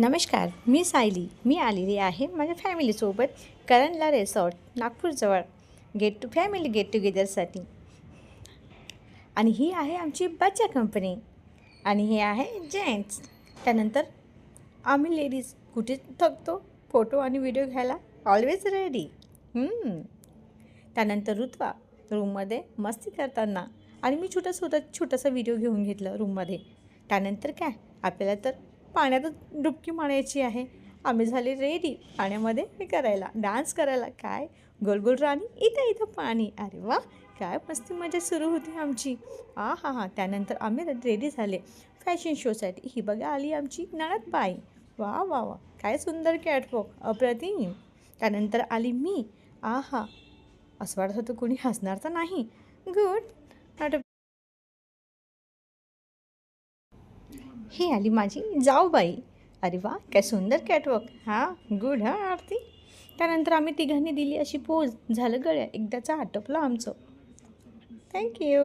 नमस्कार, मी सायली. मी आलेली आहे माझ्या फॅमिलीसोबत करंजला रिसॉर्ट नागपूरजवळ गेट टुगेदरसाठी. आणि ही आहे आमची बच्चा कंपनी आणि हे आहे जेंट्स. त्यानंतर आम्ही लेडीज कुठे थकतो फोटो आणि व्हिडिओ घ्यायला, ऑलवेज रेडी. त्यानंतर ऋत्वा रूममध्ये मस्ती करताना आणि मी छोटासा व्हिडिओ घेऊन घेतलं रूममध्ये. त्यानंतर काय आपल्याला तर पाण्यातच डुबकी मारायची आहे. आम्ही झाले रेडी पाण्यामध्ये हे करायला, डान्स करायला. काय गोलगोल राणी, इथं पाणी. अरे वा, काय मस्ती मजा सुरू होती आमची. हा. त्यानंतर आम्ही रेडी झाले फॅशन शोसाठी. ही बघा आली आमची नणदबाई. वा वा वा, काय सुंदर कॅटवॉक, अप्रतिम. त्यानंतर आली मी. असं वाटत होतं कोणी हसणार तर नाही. गुड. ही आली माझी जाऊबाई. अरे वा, काय सुंदर कॅटवॉक. गुड आरती. त्यानंतर आम्ही तिघांनी दिली अशी पोज. झालं गळ्या एकदाचं आटोपलं आमचं. थँक्यू.